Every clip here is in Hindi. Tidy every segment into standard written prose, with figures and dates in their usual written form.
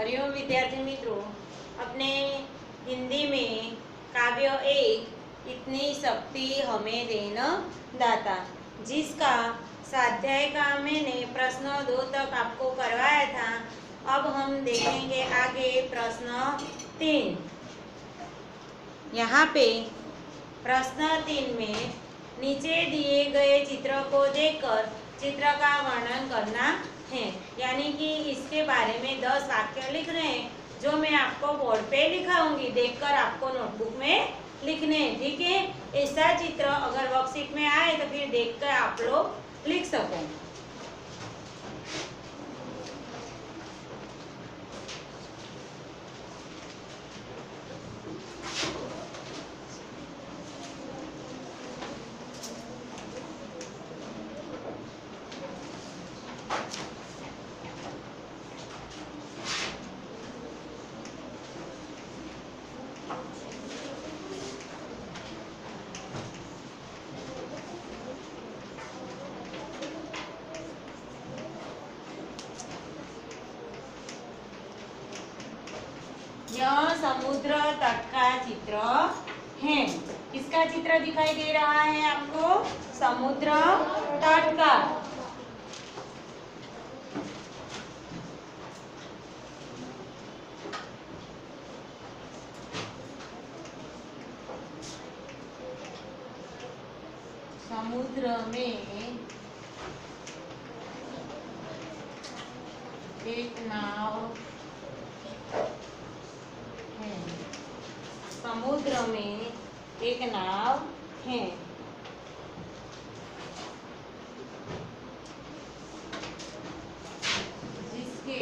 हरिओम विद्यार्थी मित्रों, अपने हिंदी में काव्य एक इतनी शक्ति हमें देना दाता, जिसका स्वाध्याय का मैंने प्रश्न 2 तक आपको करवाया था। अब हम देखेंगे आगे प्रश्न 3। यहाँ पे प्रश्न 3 में नीचे दिए गए चित्र को देखकर चित्र का वर्णन करना है, यानी कि इसके बारे में 10 वाक्य लिख रहे हैं, जो मैं आपको बोर्ड पे लिखाऊंगी, देखकर आपको नोटबुक में लिखने हैं। ठीक है, ऐसा चित्र अगर वर्कशीट में आए तो फिर देखकर आप लोग लिख सको। यह समुद्र तट का चित्र है। किसका चित्र दिखाई दे रहा है आपको? समुद्र तट का। समुद्र में एक नाव है। समुद्र में एक नाव है। जिसके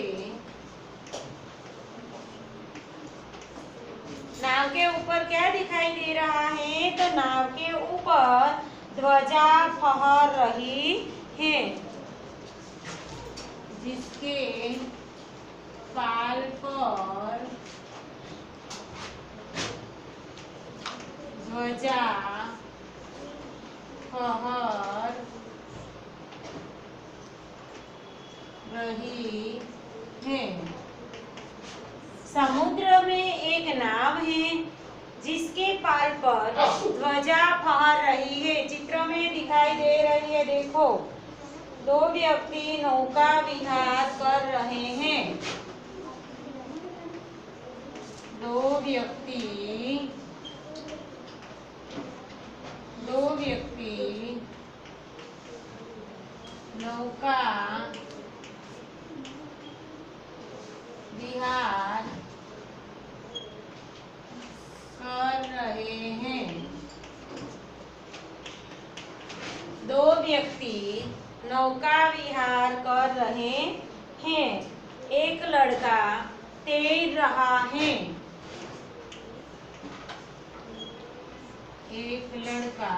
नाव के ऊपर क्या दिखाई दे रहा है? तो नाव के ऊपर ध्वजा फहर रही है, जिसके पाल पर ध्वजा फहर रही है। समुद्र में एक नाव है, जिसके पाल पर ध्वजा फहर रही है। चित्र में दिखाई दे रही है, देखो 2 व्यक्ति नौका विहार कर रहे हैं। 2 व्यक्ति नौका विहार कर रहे हैं। 2 व्यक्ति नौका विहार कर रहे हैं। एक लड़का तैर रहा है। एक लड़का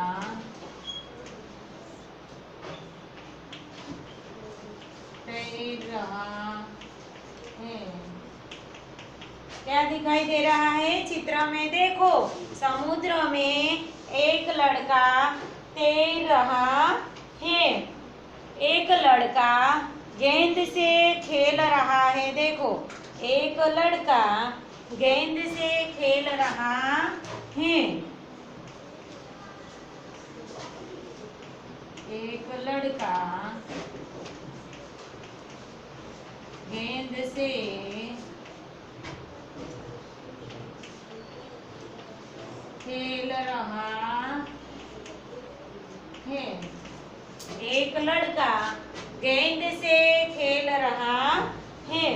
तैर रहा है। क्या दिखाई दे रहा है चित्र में? देखो, समुद्र में एक लड़का तैर रहा है। एक लड़का गेंद से खेल रहा है। देखो, एक लड़का गेंद से खेल रहा है। एक लड़का गेंद से खेल रहा है। एक लड़का गेंद से खेल रहा है।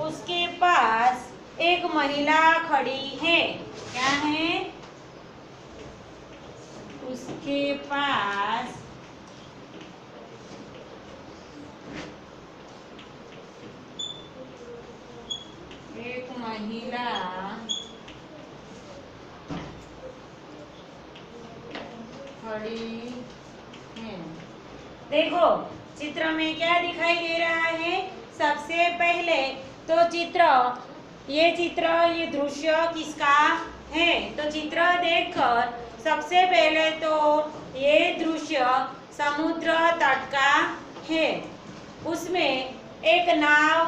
उसके पास एक महिला खड़ी है। क्या है? उसके पास एक महिला खड़ी है। देखो, चित्र में क्या दिखाई दे रहा है? सबसे पहले तो ये दृश्य किसका है? तो चित्र देखकर सबसे पहले तो ये दृश्य समुद्र तट का है। उसमें एक नाव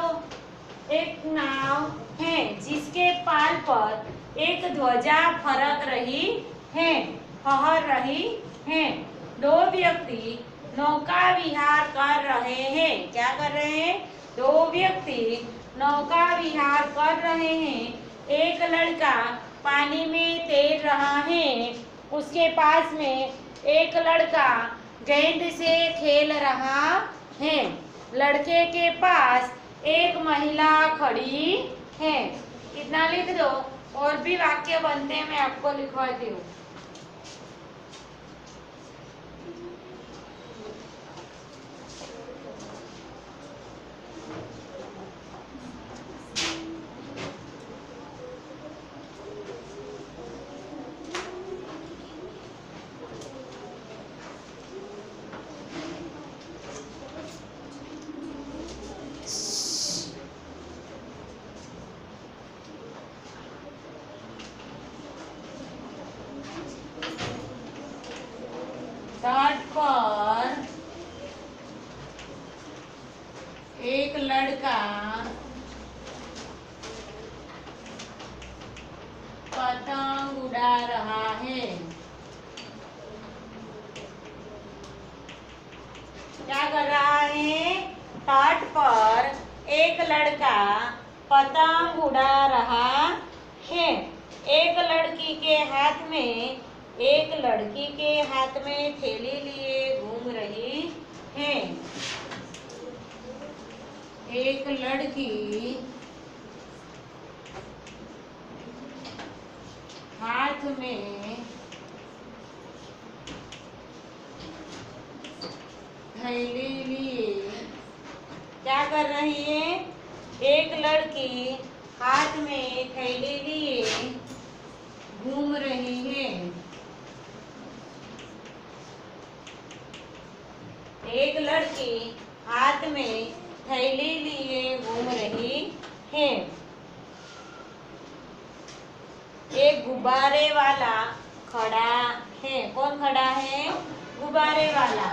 एक नाव है जिसके पाल पर एक ध्वजा फरक रही है, फहर रही है। दो व्यक्ति नौका विहार कर रहे हैं। क्या कर रहे हैं? दो व्यक्ति नौका विहार कर रहे हैं। एक लड़का पानी में तैर रहा है। उसके पास में एक लड़का गेंद से खेल रहा है। लड़के के पास एक महिला खड़ी है। कितना लिख दो, और भी वाक्य बनते हैं, मैं आपको लिखवाती हूँ। तट पर एक लड़का पतंग उड़ा रहा है। क्या कर रहा है? तट पर एक लड़का पतंग उड़ा रहा है। एक लड़की के हाथ में थैली लिए घूम रही है। एक लड़की हाथ में थैली लिए क्या कर रही है? एक लड़की हाथ में थैली लिए घूम रही है। एक लड़की हाथ में थैली लिए घूम रही है। एक गुब्बारे वाला खड़ा है। कौन खड़ा है? गुब्बारे वाला।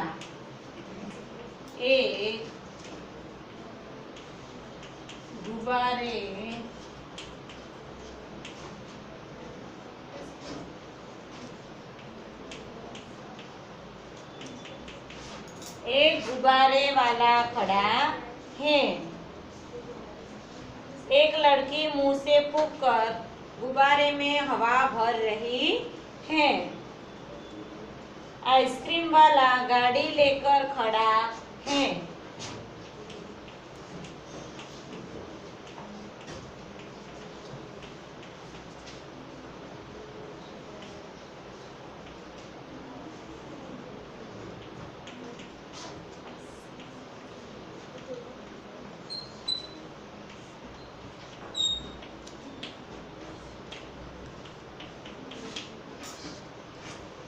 एक गुब्बारे वाला खड़ा है। एक लड़की मुंह से फूंक कर गुब्बारे में हवा भर रही है। आइसक्रीम वाला गाड़ी लेकर खड़ा है।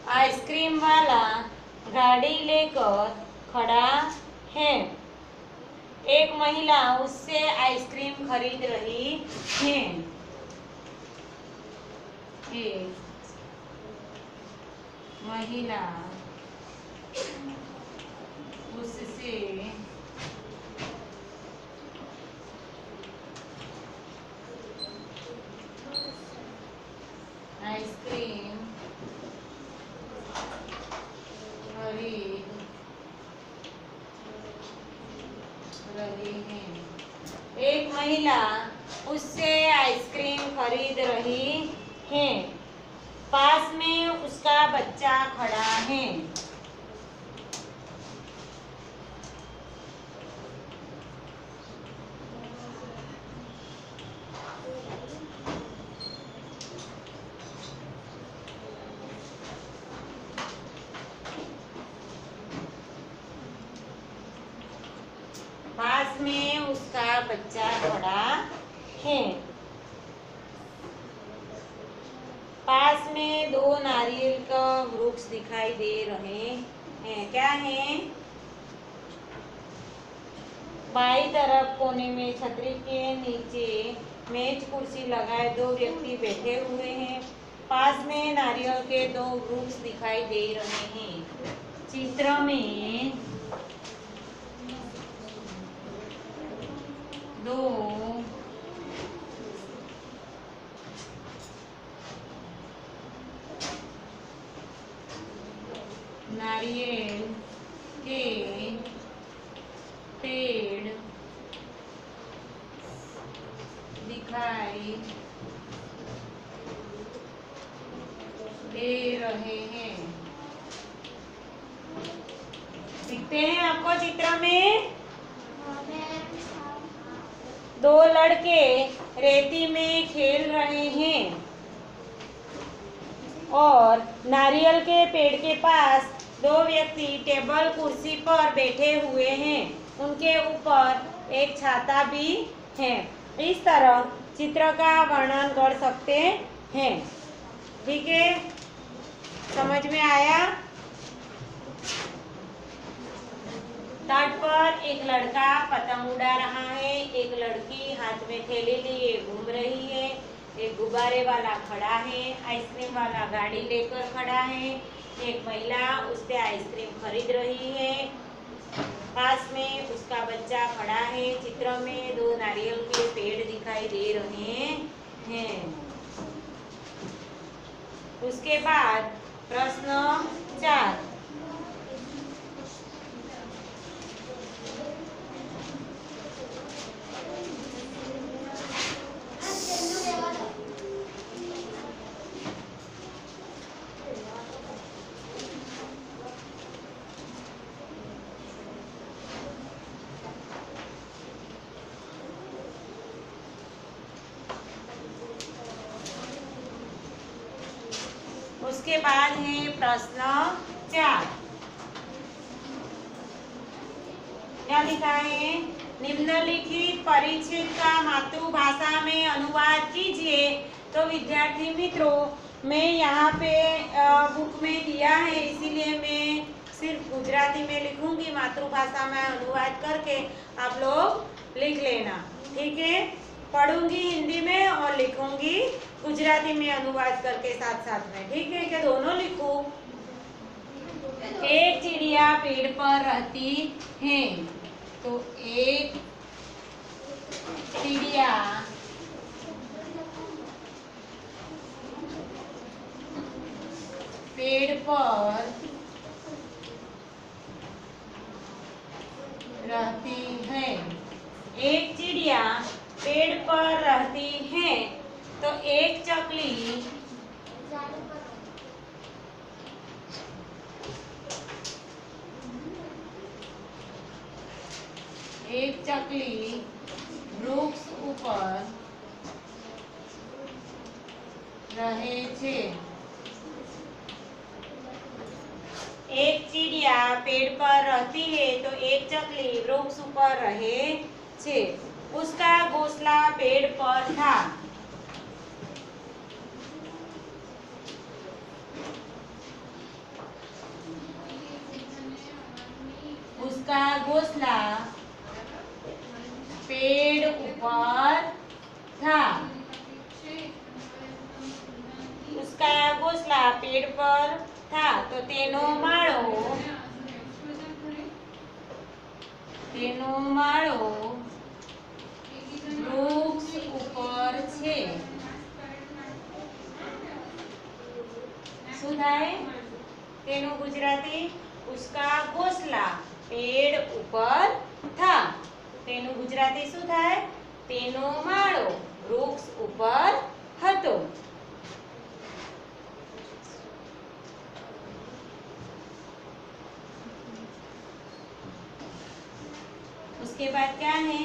आइसक्रीम वाला गाड़ी लेकर खड़ा है। एक महिला उससे आइसक्रीम खरीद रही है। एक महिला उससे आइसक्रीम खरीद रही है। एक महिला उससे आइसक्रीम खरीद रही है। पास में उसका बच्चा खड़ा है। पास में उसका बच्चा खड़ा है। पास में दो नारियल का वृक्ष दिखाई दे रहे हैं। क्या है? बाई तरफ कोने में छतरी के नीचे मेज कुर्सी लगाए दो व्यक्ति बैठे हुए हैं। पास में नारियल के दो वृक्ष दिखाई दे रहे हैं। चित्र में दो पेड़ दिखाई दे रहे हैं। दिखते हैं आपको चित्र में? दो लड़के रेती में खेल रहे हैं और नारियल के पेड़ के पास दो व्यक्ति टेबल कुर्सी पर बैठे हुए हैं। उनके ऊपर एक छाता भी है। इस तरह चित्र का वर्णन कर सकते हैं। ठीक है, समझ में आया? तट पर एक लड़का पतंग उड़ा रहा है, एक लड़की हाथ में थैली लिए घूम रही है, एक गुब्बारे वाला खड़ा है, आइसक्रीम वाला गाड़ी लेकर खड़ा है, एक महिला उससे आइसक्रीम खरीद रही है, पास में उसका बच्चा खड़ा है। चित्र में दो नारियल के पेड़ दिखाई दे रहे हैं। उसके बाद प्रश्न 4। उसके बाद है प्रश्न 4। क्या लिखा है? निम्नलिखित परिच्छेद का मातृभाषा में अनुवाद कीजिए। तो विद्यार्थी मित्रों, मैं यहाँ पे बुक में दिया है, इसीलिए मैं सिर्फ गुजराती में लिखूंगी। मातृभाषा में अनुवाद करके आप लोग लिख लेना। ठीक है, पढ़ूंगी हिंदी में और लिखूंगी गुजराती में अनुवाद करके साथ साथ में। ठीक है, क्या दोनों लिखूं? एक चिड़िया पेड़ पर रहती है। तो एक चिड़िया पेड़ पर रहती है। एक चिड़िया पेड़ पर रहती है। तो एक चकली वृक्ष ऊपर रहे छे। एक चिड़िया पेड़ पर रहती है तो एक चकली वृक्ष ऊपर रहे छे। उसका घोंसला पेड़ पर था। उसका घोंसला पेड़ ऊपर था। उसका घोंसला पेड़ पर था तो तेनो माळो वृक्ष ऊपर छे। શું થાય? તેનું ગુજરાતી उसका घोंसला पेड़ ऊपर था। તેનું ગુજરાતી શું થાય? તેનો માળો વૃક્ષ ઉપર હતો। उसके बाद क्या है?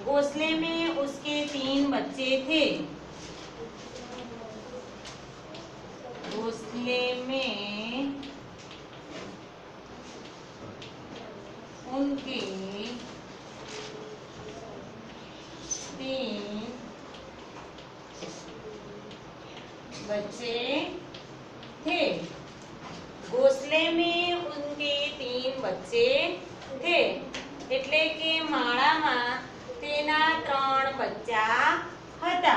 घोंसले में उसके 3 बच्चे थे। घोंसले में उनके 3 बच्चे थे। घोंसले में उनके 3 बच्चे थे એટલે કે માળામાં તેના 3 બચ્ચા હતા।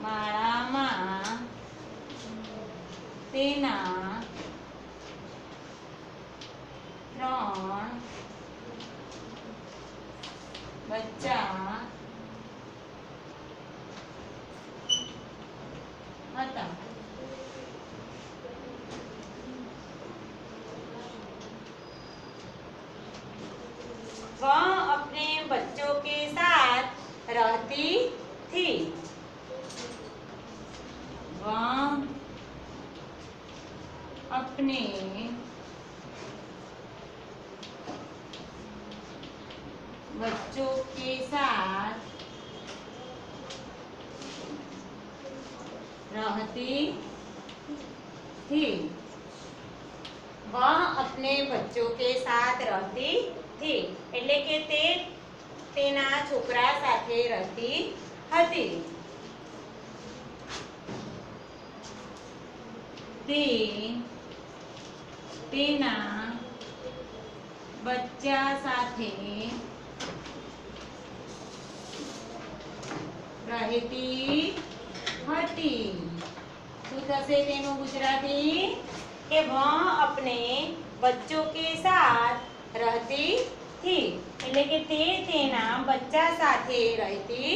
માળામાં તેના 3 બચ્ચા હતા। वह अपने बच्चों के साथ रहती थी। वह अपने बच्चों के साथ रहती थी। वह अपने बच्चों के साथ रहती थी એટલે કે તે તેના છોકરા સાથે રહેતી હતી। તે તેના બચ્ચા સાથે રહેતી હતી। શું થશે તેનું ગુજરાતી? કે वह अपने बच्चों के साथ रहती थी એટલે કે તે તેના બચ્ચા સાથે રહેતી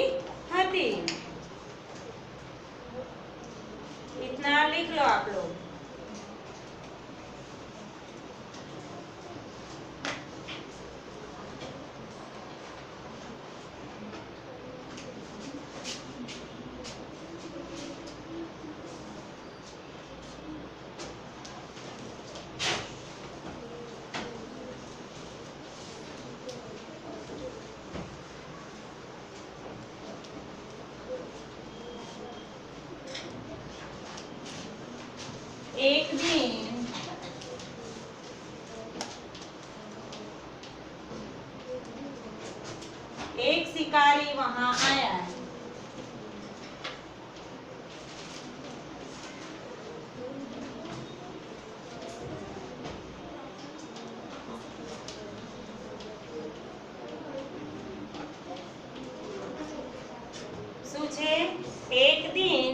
હતી। इतना लिख लो आप लोग। एक दिन एक शिकारी वहां आया। શું છે? એક દિન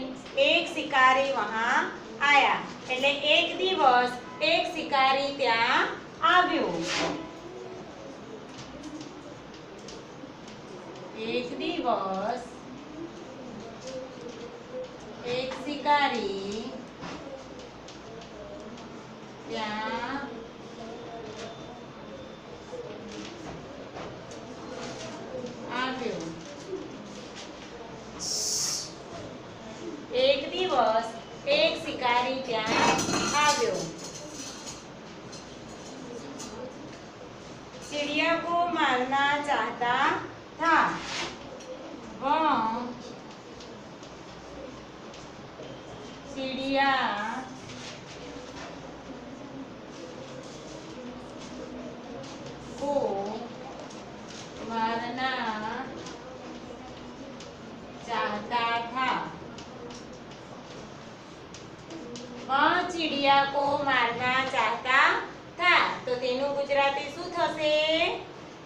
એક શિકારી વહાં આયા એટલે એક દિવસ એક શિકારી ત્યાં આવ્યો। એક દિવસ એક શિકારી ત્યાં આવ્યો। एक दिवस एक शिकारी ત્યાં આવ્યો। चिड़िया को मारना चाहता था। वह चिड़िया को मारना चाहता था। वह चिड़िया को मारना चाहता था तो तेनु गुजराती શું થશે?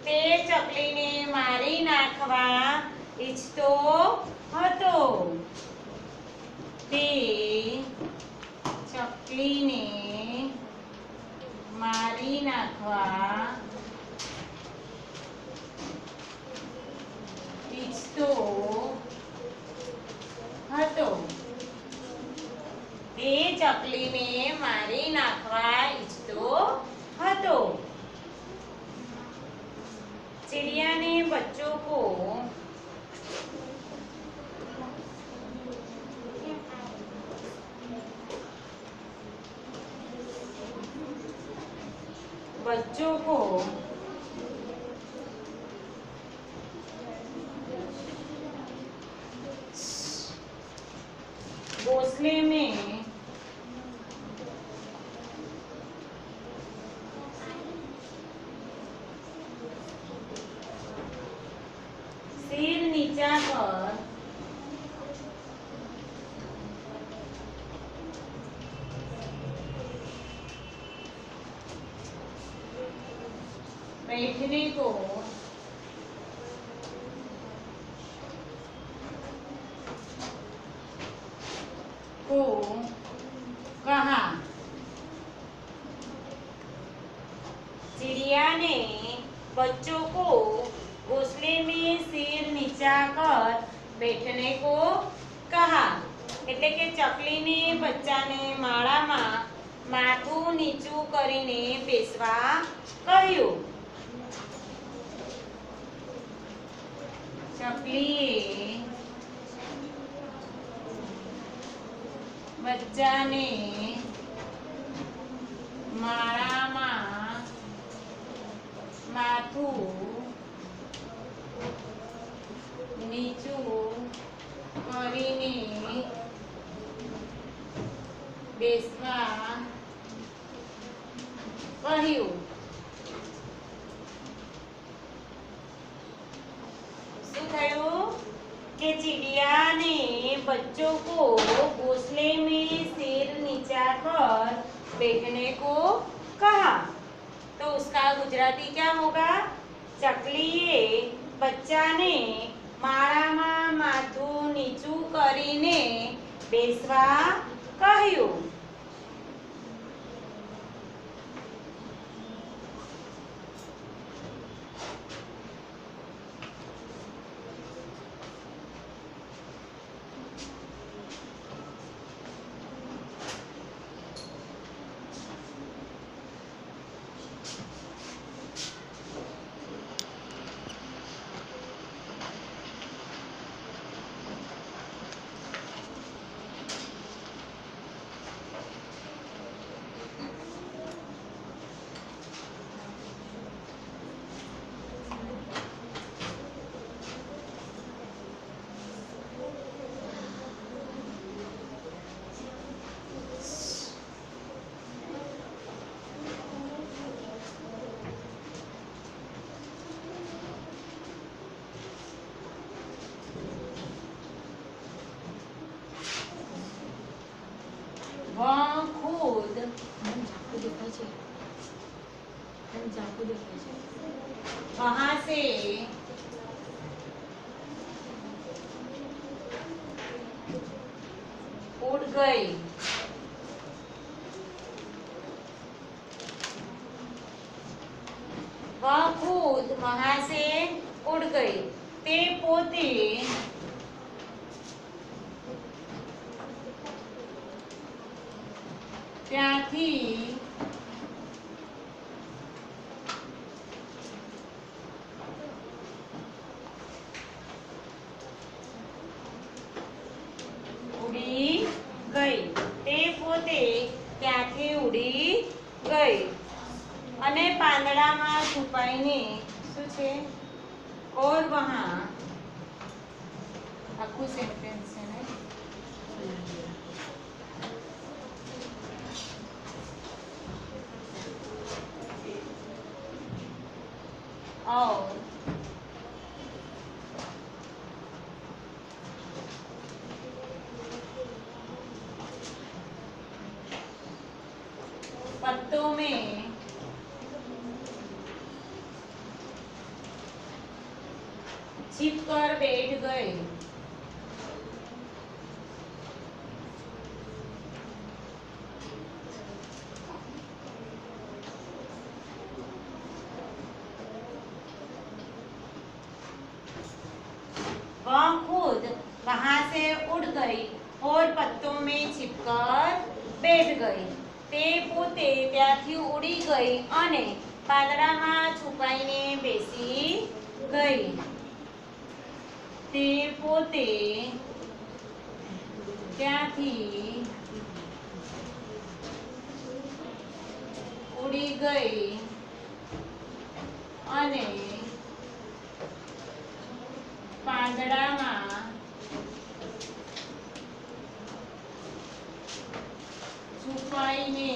તે ચકલીને મારી નાખવા ઈચ્છતો હતો। તે ચકલીને મારી નાખવા ઈચ્છતો હતો। તે ચકલીને મારી નાખવા ઈચ્છતો હતો। चिड़िया ने बच्चों को घोंसले में सिर नीचा कर बैठने को कहा। चिड़िया ने बच्चों को घोंसले में सिर नीचा कर बैठने को कहा એટલે કે ચકલીને બચ્ચાને માળામાં માથું નીચું કરીને બેસવા કહ્યું। ચકલીએ બચ્ચાને માળામાં માથું નીચું કરીને બેસવા કહ્યું. શું થયું कि चिड़िया ने बच्चों को घोंसले में सिर नीचा कर बैठने को कहा. तो उसका गुजराती क्या होगा? चकलीए बच्चाने माळाમાં માથું નીચું કરીને બેસવા કહ્યું. वह खुद वहां से उड़ गई. वह खुद वहां से उड़ गई. તે પોતે ત્યાંથી ઉડી ગઈ. તે પોતે ત્યાંથી ઉડી ગઈ અને પાંદડામાં છુપાઈને શું છે? और वहां આખું સેન્ટેન્સ છે ને और पत्तों में छिप कर बैठ गए. वह खुद वहां से उड़ गई और पत्तों में छिपकर बैठ गई. તે પોતે ત્યાંથી ઉડી ગઈ અને પાંદડામાં છુપાઈને બેસી ગઈ. તે પોતે ત્યાંથી ઉડી ગઈ અને પાંદડામાં છુપાઈને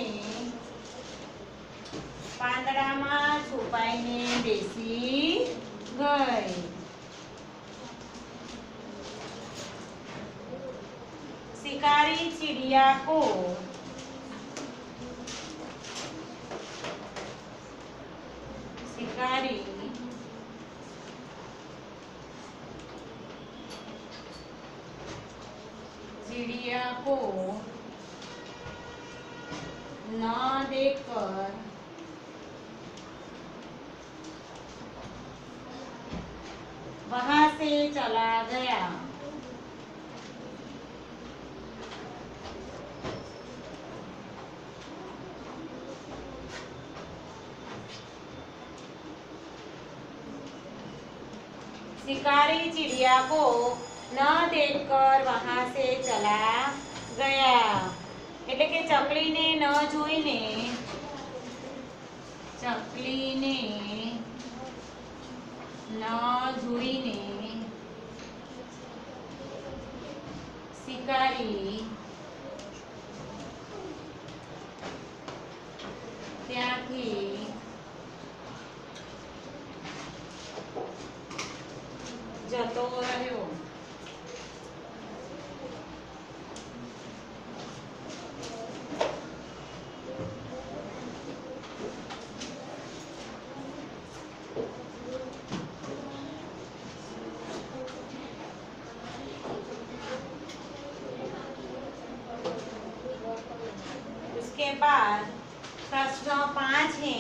બેસી ગઈ. शिकारी चिड़िया को शिकारी चिड़िया को न देखकर वहां से चला गया. शिकारी चिड़िया को न देखकर वहां से चला गया। એટલે કે ચકલીને ન જોઈને शिकारी ત્યાંથી જતો રહ્યો। उसके बाद प्रश्न 5 है,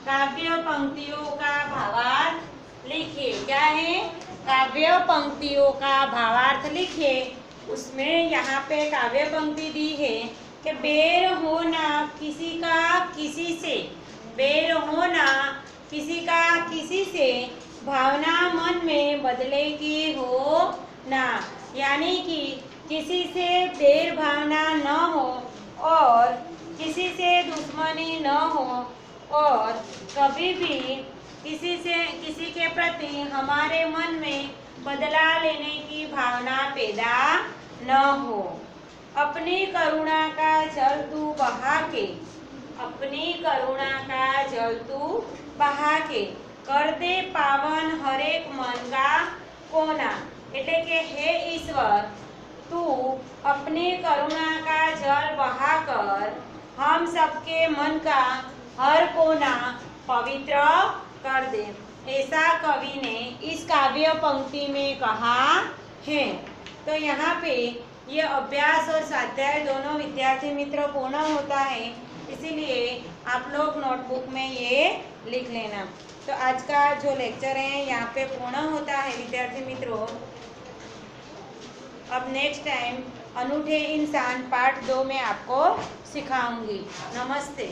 काव्य पंक्तियों का भावार्थ लिखिए। क्या है? काव्य पंक्तियों का भावार्थ लिखिए। उसमें यहाँ पे काव्य पंक्ति दी है कि बैर होना किसी का किसी से, बैर होना किसी का किसी से भावना मन में बदलेगी हो ना, यानी कि किसी से बैर भावना न हो और किसी से दुश्मनी न हो और कभी भी किसी के प्रति हमारे मन में बदला लेने की भावना पैदा न हो। अपनी करुणा का जल तू बहा के, अपनी करुणा का जल तू बहा के कर दे पावन हरेक मन का कोना। એટલે કે हे ईश्वर, तू अपनी करुणा का जल बहाकर हम सबके मन का हर कोना पवित्र कर दे, ऐसा कवि ने इस काव्य पंक्ति में कहा है। तो यहाँ पे ये अभ्यास और स्वाध्याय दोनों विद्यार्थी मित्रों पूर्ण होता है, इसीलिए आप लोग नोटबुक में ये लिख लेना। तो आज का जो लेक्चर है यहाँ पे पूर्ण होता है विद्यार्थी मित्रों। अब नेक्स्ट टाइम अनूठे इंसान पार्ट 2 में आपको सिखाऊंगी। नमस्ते।